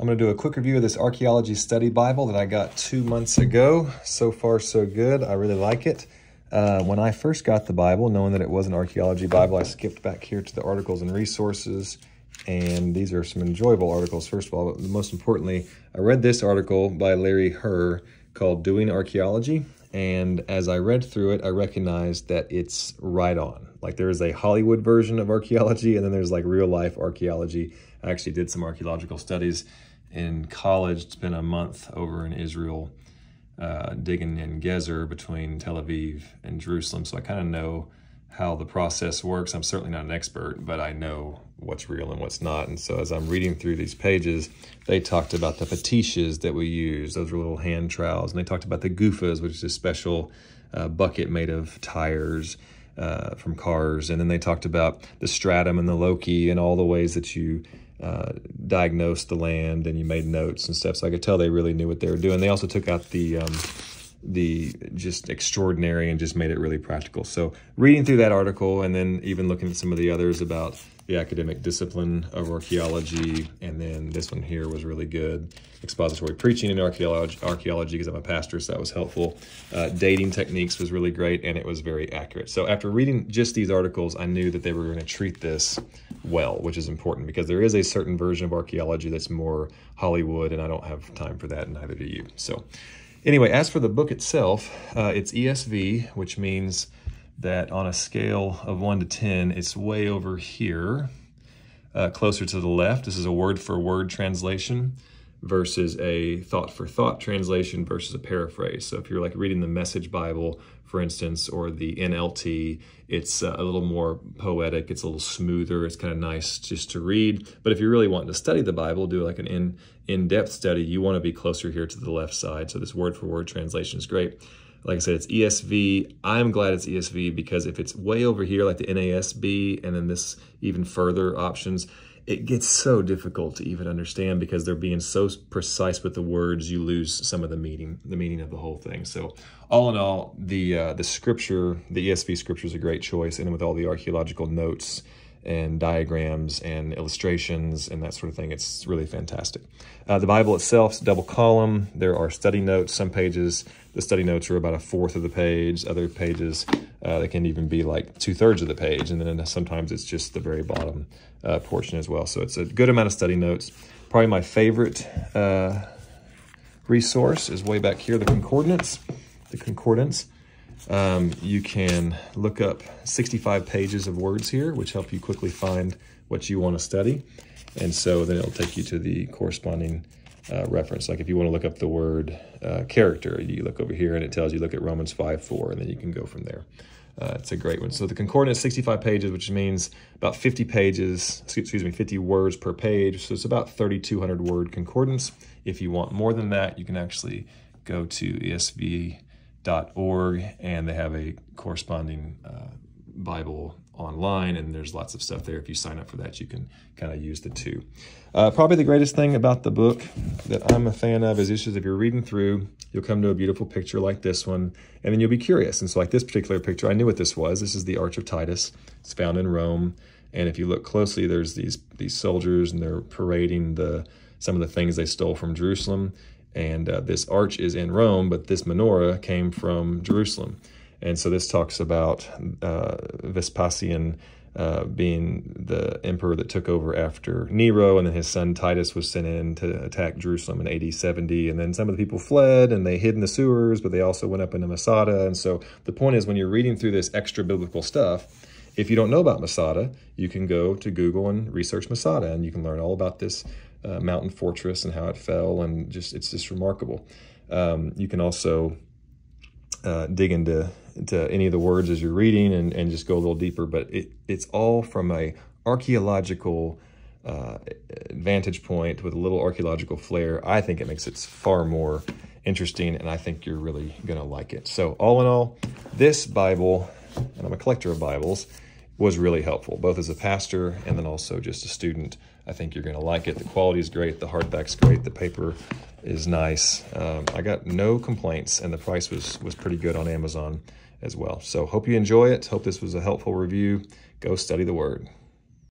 I'm going to do a quick review of this Archaeology Study Bible that I got 2 months ago. So far, so good. I really like it. When I first got the Bible, knowing that it was an Archaeology Bible, I skipped back here to the articles and resources. And these are some enjoyable articles, first of all. But most importantly, I read this article by Larry Herr called Doing Archaeology. And as I read through it, I recognized that it's right on. Like there is a Hollywood version of archaeology, and then there's like real life archaeology. I actually did some archaeological studies in college. Spent a month over in Israel digging in Gezer between Tel Aviv and Jerusalem. So I kind of know how the process works. I'm certainly not an expert, but I know what's real and what's not. And so as I'm reading through these pages, they talked about the fetishes that we use. Those are little hand trowels. And they talked about the gufas, which is a special bucket made of tires from cars. And then they talked about the stratum and the loci and all the ways that you diagnosed the land and you made notes and stuff. So I could tell they really knew what they were doing. They also took out the just extraordinary and just made it really practical. So reading through that article and then even looking at some of the others about the academic discipline of archaeology, and then this one here was really good. Expository preaching in archaeology because I'm a pastor, so that was helpful. Dating techniques was really great, and it was very accurate. So after reading just these articles, I knew that they were going to treat this well, which is important because there is a certain version of archaeology that's more Hollywood, and I don't have time for that, and neither do you. So anyway, as for the book itself, it's ESV, which means that on a scale of 1 to 10, it's way over here, closer to the left. This is a word-for-word translation versus a thought-for-thought translation versus a paraphrase. So if you're like reading the Message Bible, for instance, or the NLT, it's a little more poetic, it's a little smoother, it's kind of nice just to read. But if you're really wanting to study the Bible, do like an in-depth study, you want to be closer here to the left side. So this word-for-word translation is great. Like I said, it's ESV. I'm glad it's ESV because if it's way over here, like the NASB, and then this even further options, it gets so difficult to even understand because they're being so precise with the words, you lose some of the meaning of the whole thing. So all in all, the scripture, the ESV scripture is a great choice, and with all the archaeological notes and diagrams and illustrations and that sort of thing, it's really fantastic. The Bible itself is double column. There are study notes. Some pages, the study notes are about 1/4 of the page. Other pages, they can even be like 2/3 of the page. And then sometimes it's just the very bottom portion as well. So it's a good amount of study notes. Probably my favorite resource is way back here, the concordance. The concordance. You can look up 65 pages of words here, which help you quickly find what you want to study. And so then it'll take you to the corresponding reference. Like if you want to look up the word character, you look over here and it tells you look at Romans 5:4, and then you can go from there. It's a great one. So the concordance is 65 pages, which means about 50 pages, excuse me, 50 words per page. So it's about 3,200 word concordance. If you want more than that, you can actually go to ESV.org, and they have a corresponding Bible online, and there's lots of stuff there. If you sign up for that, you can kind of use the two. Probably the greatest thing about the book that I'm a fan of is just if you're reading through, you'll come to a beautiful picture like this one, and then you'll be curious. And so like this particular picture, I knew what this was. This is the Arch of Titus. It's found in Rome. And if you look closely, there's these soldiers, and they're parading some of the things they stole from Jerusalem. And this arch is in Rome, but this menorah came from Jerusalem. And so this talks about Vespasian being the emperor that took over after Nero, and then his son Titus was sent in to attack Jerusalem in AD 70. And then some of the people fled, and they hid in the sewers, but they also went up into Masada. And so the point is, when you're reading through this extra biblical stuff, if you don't know about Masada, you can go to Google and research Masada, and you can learn all about this mountain fortress and how it fell, and it's just remarkable. You can also dig into any of the words as you're reading and just go a little deeper, but it's all from a archaeological vantage point with a little archaeological flair. I think it makes it far more interesting, and I think you're really gonna like it. So all in all, this Bible, and I'm a collector of Bibles, was really helpful, both as a pastor and then also just a student. I think you're going to like it. The quality is great. The hardback's great. The paper is nice. I got no complaints, and the price was pretty good on Amazon as well. So hope you enjoy it. Hope this was a helpful review. Go study the Word.